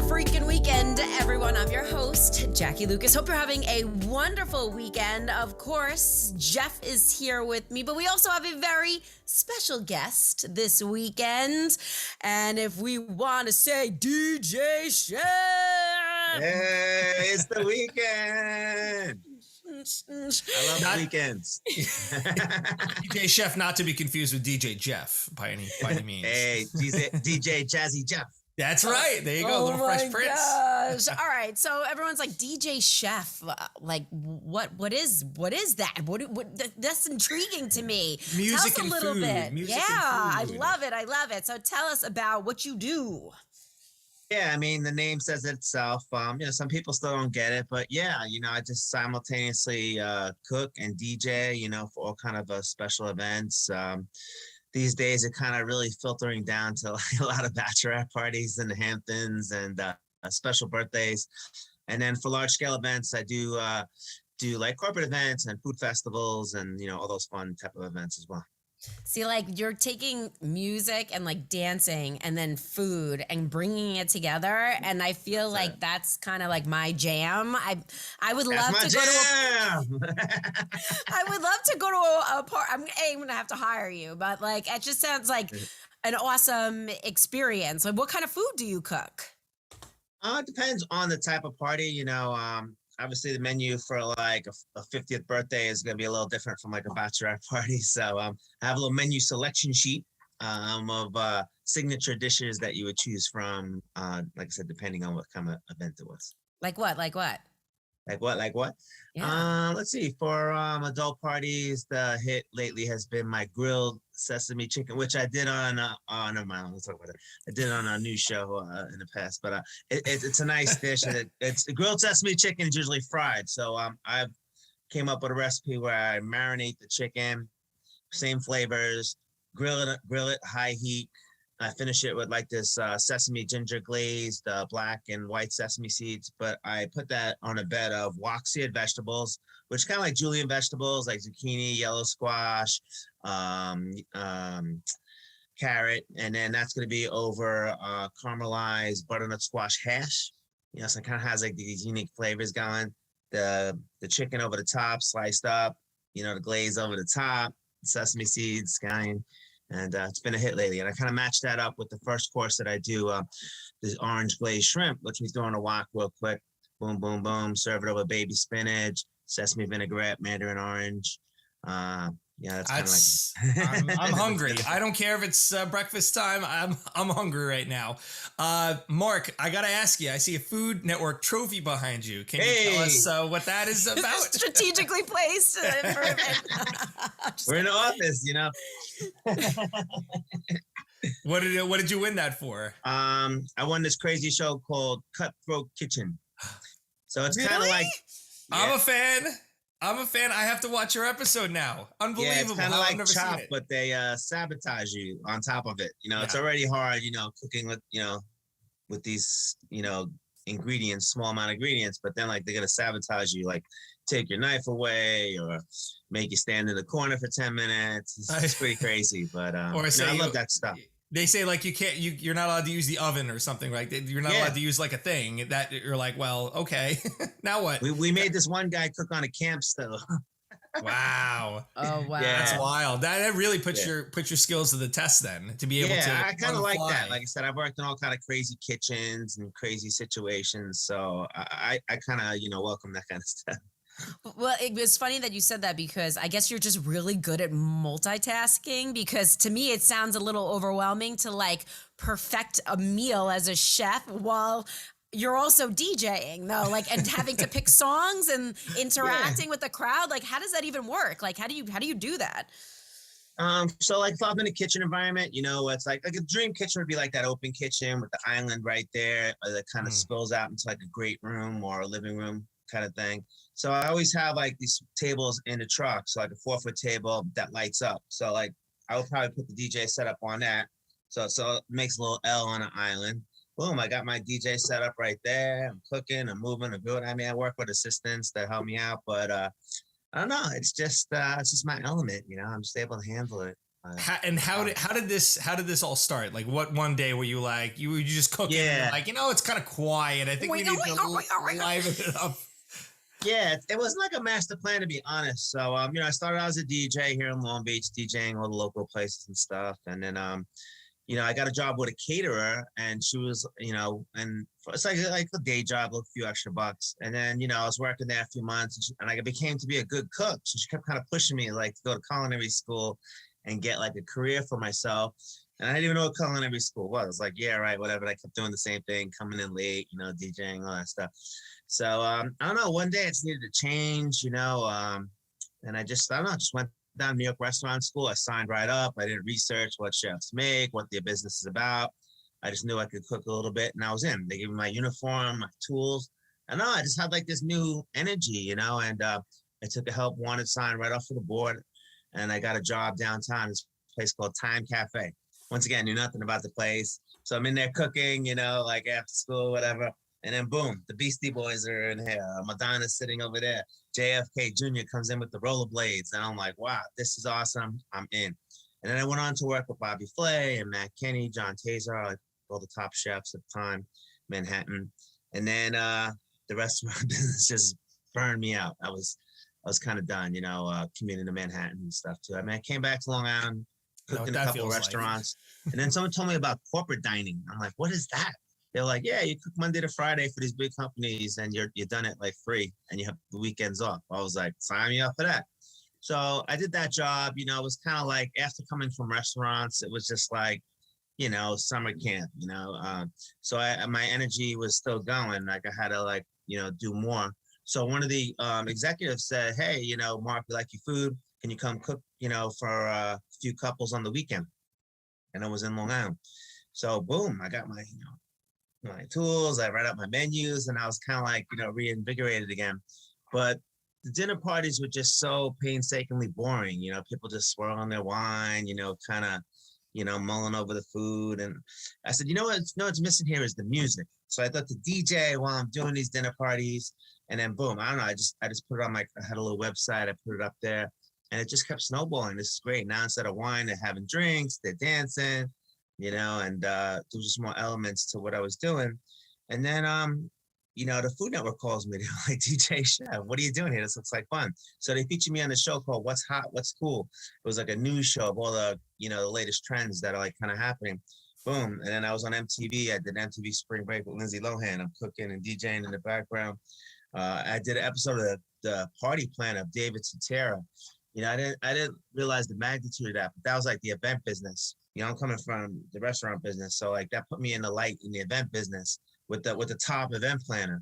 freaking weekend, everyone. I'm your host, Jackie Lucas. Hope you're having a wonderful weekend. Of course, Jeff is here with me, but we also have a very special guest this weekend. And if we want to say DJ Chef. Hey, it's the weekend. I love weekends. DJ Chef, not to be confused with DJ Jeff by any means. Hey, DJ Jazzy Jeff. That's right. There you go. Little Fresh Prince. Gosh. All right. So everyone's like, DJ Chef, like what is that? That's intriguing to me. Music tell us and a little food. bit. Music yeah, and food. I love it. So tell us about what you do. Yeah, I mean, the name says it itself. Some people still don't get it, but yeah, I just simultaneously cook and DJ, for all kind of special events. These days, it kind of really filtering down to like a lot of bachelorette parties in the Hamptons and special birthdays. And then for large scale events, I do like corporate events and food festivals and, all those fun type of events as well. See, like you're taking music and like dancing and then food and bringing it together. And I feel like that's kind of like my jam. I would love to go I would love to go to a part. I'm going to have to hire you, but like, it just sounds like an awesome experience. Like, what kind of food do you cook? It depends on the type of party, obviously the menu for like a 50th birthday is going to be a little different from like a bachelorette party. So I have a little menu selection sheet of signature dishes that you would choose from, like I said, depending on what kind of event it was. Like what? Yeah. Let's see. For adult parties, the hit lately has been my grilled sesame chicken, which I did on never mind, let's talk about it. I did on a news show in the past, but it's a nice dish. It's grilled sesame chicken is usually fried. So I've came up with a recipe where I marinate the chicken, same flavors, grill it high heat. I finish it with like this sesame ginger glazed black and white sesame seeds, but I put that on a bed of wok-seared vegetables, which kind of like julienne vegetables like zucchini, yellow squash, carrot, and then that's going to be over caramelized butternut squash hash. So it kind of has like these unique flavors going. The chicken over the top, sliced up, the glaze over the top, sesame seeds, scallion. And it's been a hit lately. And I kind of matched that up with the first course that I do, this orange glazed shrimp, which we throw in a wok real quick. Boom, boom, boom. Serve it over baby spinach, sesame vinaigrette, mandarin orange. That's kind of like... I'm hungry. I don't care if it's breakfast time. I'm hungry right now. Mark, I got to ask you, I see a Food Network trophy behind you. Can you tell us what that is about? Strategically placed. We're in the office, What did you win that for? I won this crazy show called Cutthroat Kitchen. So it's kind of like... Yeah. I'm a fan. I have to watch your episode now. Unbelievable. Yeah, it's kind of like Chopped, but they sabotage you on top of it. It's already hard, cooking with these, ingredients, small amount of ingredients, but then like they're gonna sabotage you, like take your knife away or make you stand in the corner for 10 minutes. It's pretty crazy, but I love that stuff. They say like you're not allowed to use the oven or something, like you're not allowed to use like a thing that you're like, well, okay, now what? We made this one guy cook on a camp stove. Wow. Oh wow. Yeah. That's wild. That really puts your skills to the test then, to be able to. Yeah, I kind of like that. Like I said, I've worked in all kind of crazy kitchens and crazy situations, so I kind of welcome that kind of stuff. Well, it was funny that you said that because I guess you're just really good at multitasking, because to me it sounds a little overwhelming to like perfect a meal as a chef while you're also DJing though, like, and having to pick songs and interacting with the crowd. Like, how does that even work? Like, how do you do that? So like if I'm in a kitchen environment, it's like a dream kitchen would be like that open kitchen with the island right there that kind of spills out into like a great room or a living room kind of thing. So I always have like these tables in the truck. So like a 4-foot table that lights up. So like I would probably put the DJ setup on that. So it makes a little L on an island. Boom, I got my DJ set up right there. I'm cooking, I'm moving, I'm doing. I mean, I work with assistants that help me out, but I don't know. It's just my element, I'm just able to handle it. How did this all start? Like, what one day were you like, you were just cooking and you're like, it's kind of quiet. I think we need to liven it up. Yeah, it wasn't like a master plan, to be honest. So, I started out as a DJ here in Long Beach, DJing all the local places and stuff. And then, I got a job with a caterer, and she was, and it's like a day job, a few extra bucks. And then, I was working there a few months, and I became to be a good cook. So she kept kind of pushing me, like, to go to culinary school and get like a career for myself. And I didn't even know what culinary school was. I was like, yeah, right, whatever. And I kept doing the same thing, coming in late, DJing, all that stuff. So I don't know. One day I just needed to change, and I just went down to New York restaurant school. I signed right up. I didn't research what chefs make, what their business is about. I just knew I could cook a little bit, and I was in. They gave me my uniform, my tools. I know I just had like this new energy, and I took a help wanted sign right off of the board, and I got a job downtown, this place called Time Cafe. Once again, knew nothing about the place. So I'm in there cooking, like after school, whatever. And then boom, the Beastie Boys are in here. Madonna's sitting over there. JFK Jr. comes in with the rollerblades. And I'm like, wow, this is awesome. I'm in. And then I went on to work with Bobby Flay and Matt Kenny, John Taser, like all the top chefs at the time, Manhattan. And then the restaurant business just burned me out. I was kind of done, commuting to Manhattan and stuff too. I mean, I came back to Long Island, cooked in a couple of restaurants. Like. And then someone told me about corporate dining. I'm like, what is that? They're like, yeah, you cook Monday to Friday for these big companies, and you're done it like free, and you have the weekends off. I was like, sign me up for that. So I did that job. It was kind of like after coming from restaurants, it was just like, summer camp. So my energy was still going. Like I had to do more. So one of the executives said, hey, Mark, we like your food. Can you come cook, for a few couples on the weekend? And I was in Long Island. So boom, I got my tools, I write out my menus, and I was kind of like, reinvigorated again. But the dinner parties were just so painstakingly boring. People just swirling their wine, kind of, mulling over the food. And I said, what's missing here is the music. So I thought the DJ while I'm doing these dinner parties, and then boom, I don't know, I just put it on I had a little website, I put it up there, and it just kept snowballing. This is great. Now instead of wine, they're having drinks, they're dancing, and there was just more elements to what I was doing. And then, the Food Network calls me. They're like, DJ Chef, what are you doing here? This looks like fun. So they featured me on the show called What's Hot, What's Cool. It was like a news show of all the, the latest trends that are like kind of happening. Boom. And then I was on MTV. I did MTV Spring Break with Lindsay Lohan. I'm cooking and DJing in the background. I did an episode of the Party Plan of David Cetera. I didn't realize the magnitude of that, but that was like the event business. I'm coming from the restaurant business, so like that put me in the light in the event business with the top event planner.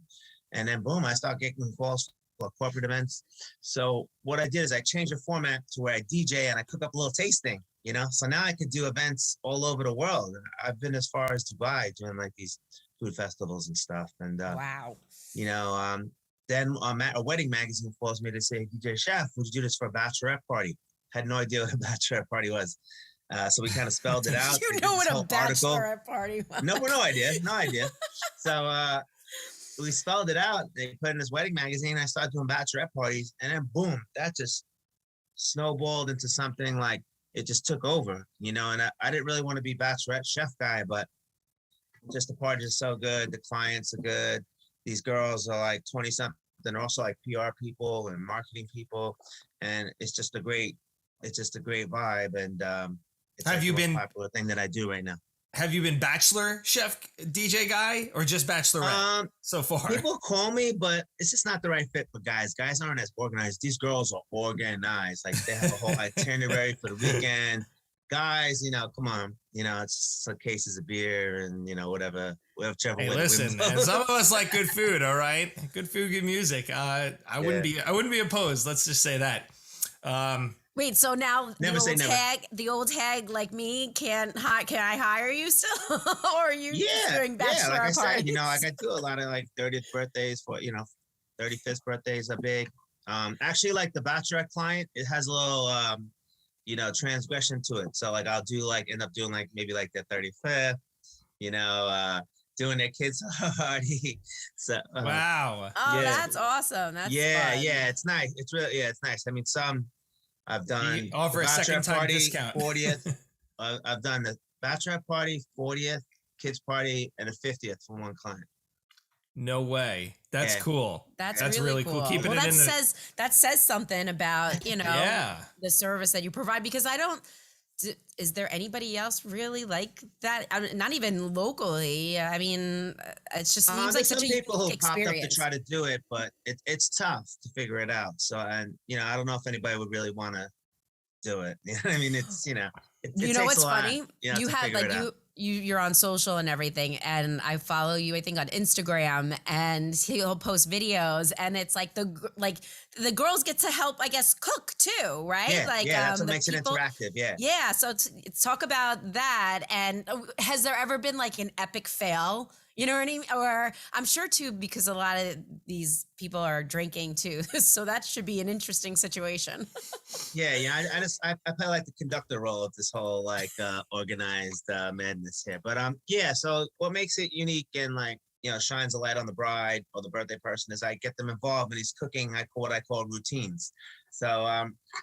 And then boom, I started getting calls for corporate events. So what I did is I changed the format to where I DJ and I cook up a little tasting, So now I could do events all over the world. I've been as far as Dubai doing like these food festivals and stuff. And wow. Then a wedding magazine calls me to say, DJ Chef, would you do this for a bachelorette party? Had no idea what a bachelorette party was. So we kind of spelled it out. You know what a bachelorette party was. No idea. So we spelled it out. They put in this wedding magazine. I started doing bachelorette parties, and then boom, that just snowballed into something like it just took over, And I didn't really want to be bachelorette chef guy, but just the parties are so good. The clients are good. These girls are like 20-something. They're also like PR people and marketing people, and it's just a great vibe. And it's have like you the most been popular thing that I do right now? Have you been bachelor chef DJ guy or just bachelorette so far? People call me, but it's just not the right fit for guys. Guys aren't as organized. These girls are organized. Like they have a whole itinerary for the weekend. Guys, come on. It's some cases of beer and whatever. Hey, listen, man, some of us like good food. All right, good food, good music. I wouldn't be opposed. Let's just say that. Wait, so now the old hag like me can I hire you still, or are you doing bachelor like I parties? said, I do a lot of like 30th birthdays 35th birthdays are big. Actually, like the bachelorette client, it has a little transgression to it. So like I'll do end up doing like maybe like their 35th, doing their kids' party. So wow. Oh, yeah. That's awesome. That's fun. Yeah, it's nice. It's really it's nice. I mean, some I've done You offer the a second bachelorette time party, discount. 40th. I've done the bachelorette party, 40th, kids party, and a 50th for one client. No way. That's Yeah. cool. That's really cool. Keeping Well, it that in the says something about, yeah. the service that you provide, because is there anybody else really like that? Not even locally. I mean, it just seems like There's such some a people who unique popped up to experience. try to do it, but it's tough to figure it out. So, and I don't know if anybody would really want to do it. You know what I mean? It's it You know takes a what's lot, funny? to Had figure it out. you're on social and everything, and I follow you, I think, on Instagram, and he'll post videos, and it's like the girls get to help, I guess, cook too, right? Yeah, Like that's what the makes people, it interactive. Yeah. yeah. So talk about that. And has there ever been like an epic fail? You know what I mean? Or I'm sure too, because a lot of these people are drinking too, so that should be an interesting situation. Yeah, I play like the conductor role of this whole like organized madness here. But yeah, so what makes it unique and like shines a light on the bride or the birthday person is I get them involved in these cooking, what I call routines. So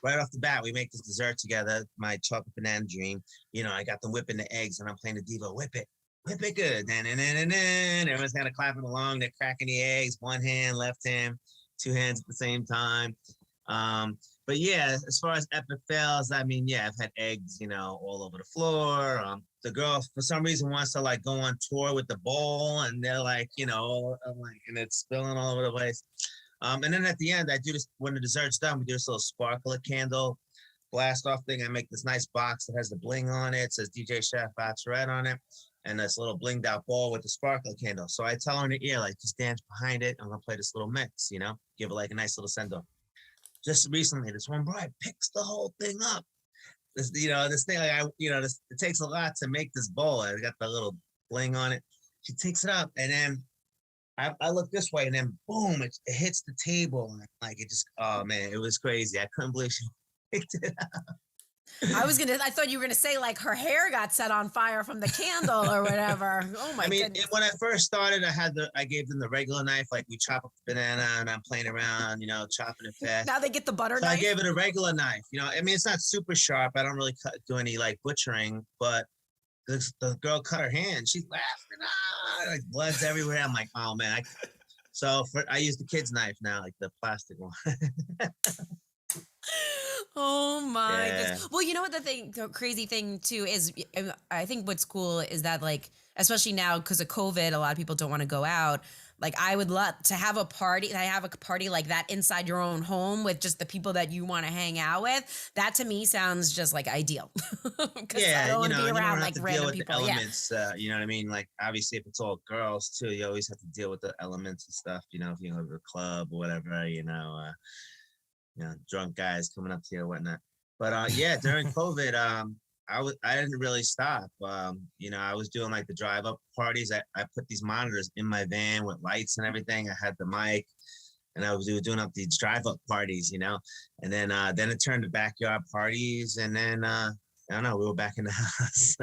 right off the bat, we make this dessert together, my chocolate banana dream. I got them whipping the eggs and I'm playing the diva, whip it good. Everyone's kind of clapping along, they're cracking the eggs, one hand, left hand, two hands at the same time. But yeah, as far as epic fails, I mean, yeah, I've had eggs, all over the floor. The girl, for some reason, wants to like go on tour with the bowl, and they're like, I'm like, and it's spilling all over the place. And then at the end, I do this when the dessert's done. We do this little sparkler candle blast off thing. I make this nice box that has the bling on it. It says DJ Chef Bachelorette on it, and this little blinged out ball with the sparkler candle. So I tell her in the ear, like, just dance behind it. I'm gonna play this little mix, give her like a nice little send off. Just recently, this one bride picks the whole thing up. This thing, like it takes a lot to make this bowl. I got the little bling on it. She takes it up, and then I look this way, and then boom, it hits the table, and like it just, oh man, it was crazy. I couldn't believe she picked it up. I thought you were gonna say like her hair got set on fire from the candle or whatever. Oh my goodness. When I first started, I gave them the regular knife, like we chop up the banana and I'm playing around, chopping it fast. Now they get the butter So knife. I gave it a regular knife, it's not super sharp. I don't really do any like butchering, but the girl cut her hand. She's laughing, like blood's everywhere. I'm like, oh man. I use the kid's knife now, like the plastic one. Oh my Yeah. goodness. Well, you know what the crazy thing too is, I think what's cool is that, like, especially now because of COVID, a lot of people don't want to go out. Like, I would love to have a party. I have a party like that inside your own home with just the people that you want to hang out with. That to me sounds just like ideal. Yeah, I don't want to be you don't around have like to deal random with people. the Yeah. elements. You know what I mean? Like, obviously, if it's all girls too, you always have to deal with the elements and stuff. If you go to a club or whatever, drunk guys coming up to you or whatnot. But yeah, during COVID, I didn't really stop. I was doing like the drive up parties. I put these monitors in my van with lights and everything. I had the mic, and I was doing up these drive up parties, and then it turned to backyard parties, and then I don't know, we were back in the house.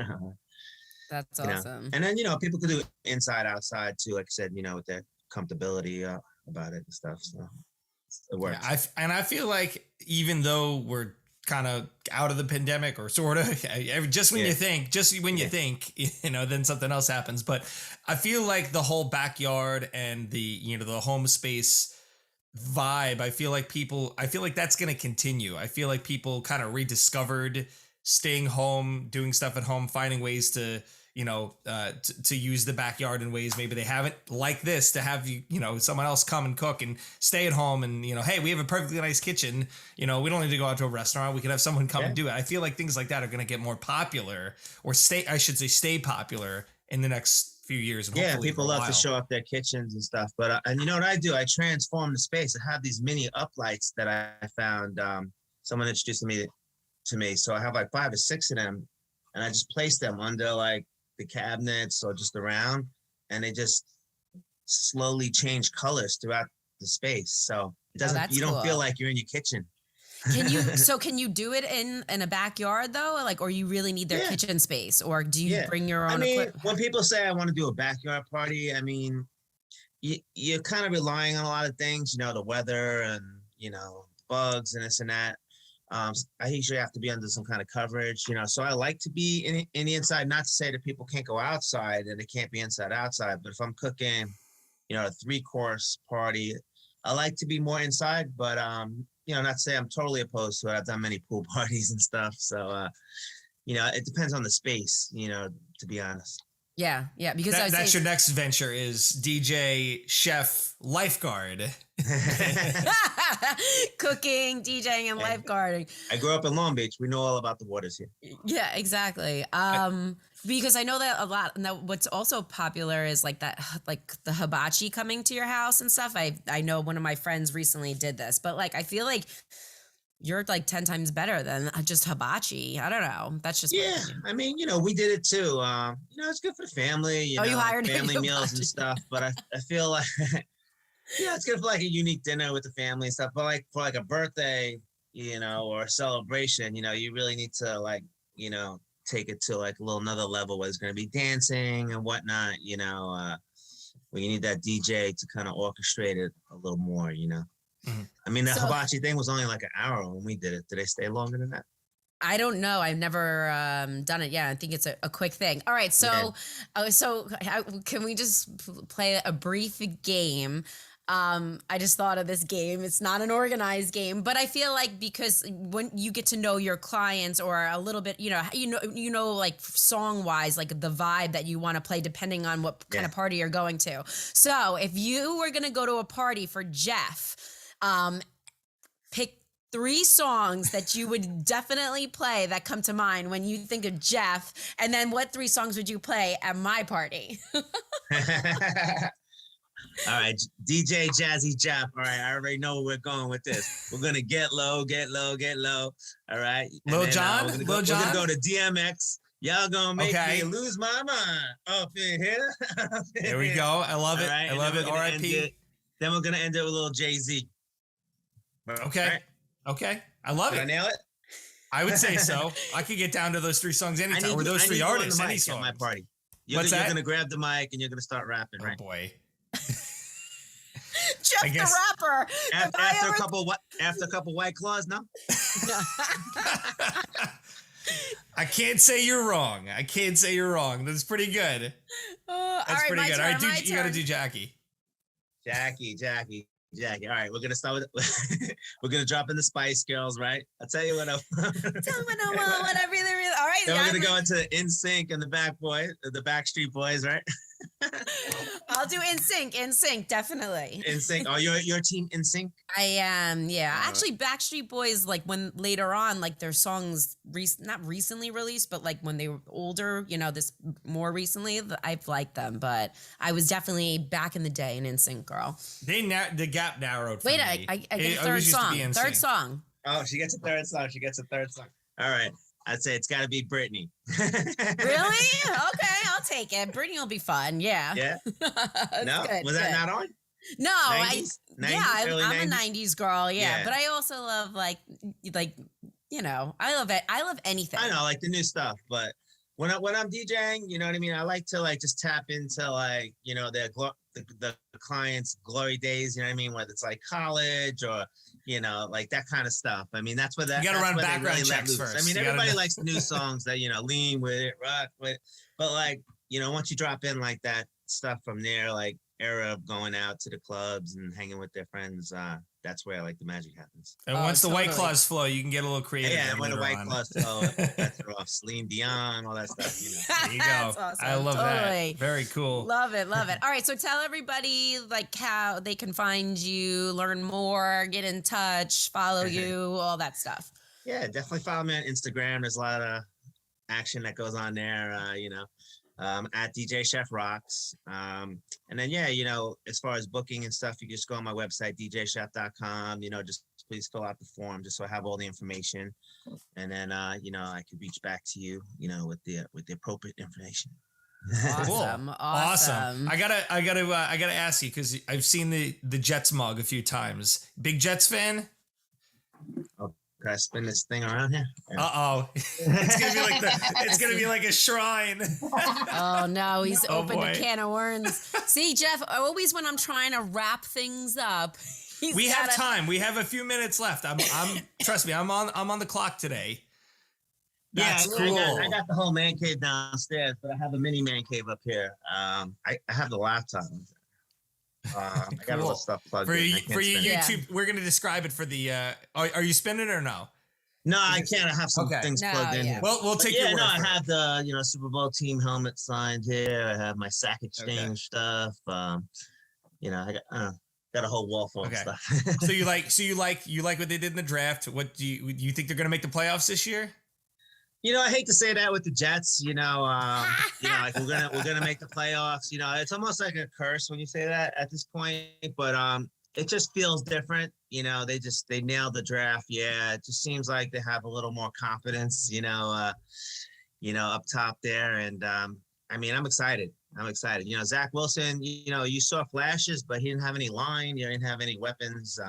That's awesome. And then people could do inside, outside too, like I said, with their comfortability about it and stuff. So it works. Yeah, I feel like even though we're kind of out of the pandemic, or sort of, just when you think, then something else happens. But I feel like the whole backyard and the home space vibe, I feel like that's going to continue. I feel like people kind of rediscovered staying home, doing stuff at home, finding ways to to use the backyard in ways maybe they haven't, like this, to have someone else come and cook and stay at home, and hey, we have a perfectly nice kitchen, we don't need to go out to a restaurant, we could have someone come and do it. I feel like things like that are going to get more popular, or stay popular in the next few years. And yeah, people love to show off their kitchens and stuff. But and you know what I do? I transform the space. I have these mini uplights that I found. Someone introduced to me, so I have like 5 or 6 of them, and I just place them under like the cabinets or just around, and they just slowly change colors throughout the space. So it doesn't, you don't feel like you're in your kitchen. Can you do it in a backyard though? Like, or you really need their kitchen space, or do you bring your own equipment? When people say I want to do a backyard party, I mean, you're kind of relying on a lot of things, the weather and, bugs and this and that. I usually have to be under some kind of coverage, so I like to be in the inside. Not to say that people can't go outside and it can't be inside outside, but if I'm cooking, a 3-course party, I like to be more inside, but not to say I'm totally opposed to it. I've done many pool parties and stuff, so it depends on the space, to be honest. Yeah, because that's your next venture is DJ, chef, lifeguard. Cooking, DJing, and lifeguarding. I grew up in Long Beach. We know all about the waters here. Yeah, exactly. Because I know that a lot. Now, what's also popular is like the hibachi coming to your house and stuff. I know one of my friends recently did this, but like I feel like you're like 10 times better than just hibachi. I don't know. That's just I mean, we did it too. It's good for the family. You hired family meals and stuff. But I feel like it's good for like a unique dinner with the family and stuff. But like for like a birthday, or a celebration, you really need to like, take it to like a little another level where there's going to be dancing and whatnot. Where you need that DJ to kind of orchestrate it a little more. Mm-hmm. I mean, the hibachi thing was only like an hour when we did it. Did they stay longer than that? I don't know. I've never done it. Yeah, I think it's a quick thing. All right, so can we just play a brief game? I just thought of this game. It's not an organized game, but I feel like because when you get to know your clients or a little bit, like song wise, like the vibe that you want to play depending on what kind of party you're going to. So if you were going to go to a party for Jeff, pick 3 songs that you would definitely play that come to mind when you think of Jeff, and then what 3 songs would you play at my party? All right, DJ Jazzy Jeff. All right, I already know where we're going with this. We're gonna get low, get low, get low. All right, Lil Jon. We're gonna go to DMX. Y'all gonna make me lose my mind up in here. There we go. I love it. Right, I love it. R.I.P. Then we're gonna end it with a little Jay-Z. Okay. Right. Okay. I love Did I nail it? I would say so. I could get down to those 3 songs anytime. Or those 3 artists, any song. At my party. You're gonna grab the mic and you're gonna start rapping, right? Oh boy. Jeff the rapper. After a couple White Claws, no? I can't say you're wrong. That's pretty good. That's pretty good. All right, you gotta do Jackie. Jackie. All right, we're gonna start with we're gonna drop in the Spice Girls, right? I'll tell you what. Tell me what I really. All right. Then we're gonna go into NSYNC and the Backstreet Boys, right? I'll do NSYNC, definitely. NSYNC. Oh, you're team NSYNC? I am, yeah. Actually, Backstreet Boys, like when later on, like their songs, not recently released, but like when they were older, this more recently, I've liked them. But I was definitely back in the day an NSYNC girl. The gap narrowed. For Wait, me. I get a third song. Third song. Oh, she gets a third song. All right. I'd say it's got to be Britney. Really? Okay, I'll take it. Britney will be fun. Yeah. Yeah. No, good, was that not on? No, 90s? I'm 90s? a 90s girl. Yeah, but I also love like I love it. I love anything. I know, like the new stuff, but when I'm DJing, you know what I mean? I like to like just tap into like, the clients' glory days, you know what I mean? Whether it's like college or, like that kind of stuff. I mean, that's where that you got to run background really checks first. I mean, everybody likes new songs that, lean with it, rock with it. But like, once you drop in like that stuff from there, like era of going out to the clubs and hanging with their friends, that's where like the magic happens. And once the White Claws flow, you can get a little creative. Yeah, when the White Claws flow, that's off Celine Dion, all that stuff. There you go. Awesome. I love that. Very cool. Love it. All right, so tell everybody like how they can find you, learn more, get in touch, follow you, all that stuff. Yeah, definitely follow me on Instagram. There's a lot of action that goes on there. At DJ Chef Rocks. And then, as far as booking and stuff, you can just go on my website, djchef.com, just please fill out the form just so I have all the information. And then, I could reach back to you, with the appropriate information. Awesome. I gotta ask you, because I've seen the Jets mug a few times. Big Jets fan? Oh, can I spin this thing around here? It's gonna be like a shrine. Oh no, he's opened a can of worms. See, Jeff, always when I'm trying to wrap things up, We have time. We have a few minutes left. I'm trust me, I'm on the clock today. That's cool. I got the whole man cave downstairs, but I have a mini man cave up here. I have the laptop. I got a little stuff plugged for in. For you YouTube, we're gonna describe it for the. Are you spinning it or no? No, I can't. I have some things plugged in here. Well, we'll take your word I for have the Super Bowl team helmet signed here. I have my sack exchange stuff. I got a whole wall full of stuff. So you like what they did in the draft. What do you think they're gonna make the playoffs this year? I hate to say that with the Jets. Like we're gonna make the playoffs. It's almost like a curse when you say that at this point. But it just feels different. They nailed the draft. Yeah, it just seems like they have a little more confidence. Up top there, and I'm excited. Zach Wilson. You saw flashes, but he didn't have any line. He didn't have any weapons.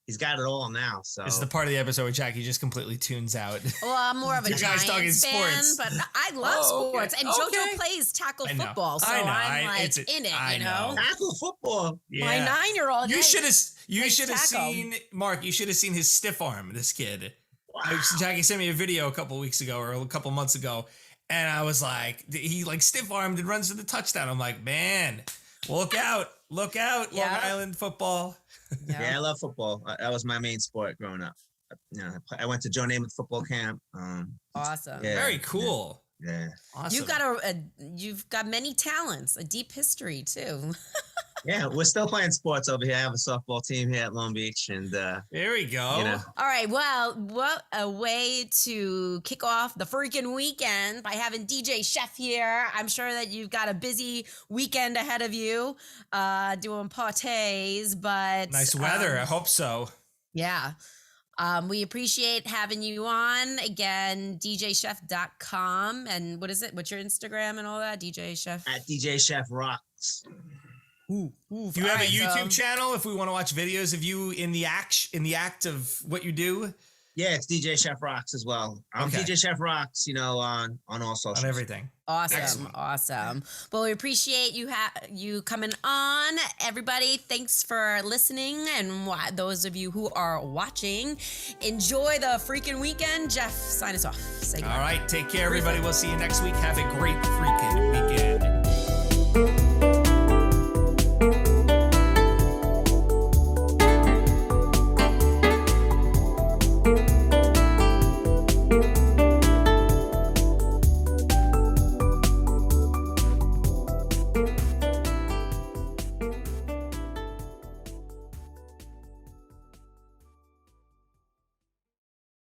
He's got it all now. So this is the part of the episode where Jackie just completely tunes out. Well, I'm more of a Giants fan, sports. but I love sports. And JoJo plays tackle football, so I'm in it. Tackle football. Yeah. My 9-year-old. You should have seen Mark. You should have seen his stiff arm. This kid. Wow. Jackie sent me a video a couple weeks ago or a couple months ago, and I was like, he stiff armed and runs to the touchdown. I'm like, man, look out, Long Island football. Yeah, I love football. That was my main sport growing up. I went to Joe Namath football camp. Awesome. Yeah, very cool. Yeah. Awesome. You've got many talents, a deep history too. Yeah, we're still playing sports over here. I have a softball team here at Long Beach, and there we go. All right, well, what a way to kick off the freaking weekend by having DJ Chef here. I'm sure that you've got a busy weekend ahead of you, doing parties, but nice weather. I hope so. Yeah. We appreciate having you on. Again, djchef.com. And what is it? What's your Instagram and all that? DJ Chef? At DJ Chef Rocks. Do you have a YouTube channel if we want to watch videos of you in the act of what you do? Yeah, it's DJ Chef Rocks as well. I'm DJ Chef Rocks, on all socials. On everything. Awesome. Well, we appreciate you coming on. Everybody, thanks for listening. And those of you who are watching, enjoy the freaking weekend. Jeff, sign us off. Say goodbye. All right, take care, everybody. We'll see you next week. Have a great freaking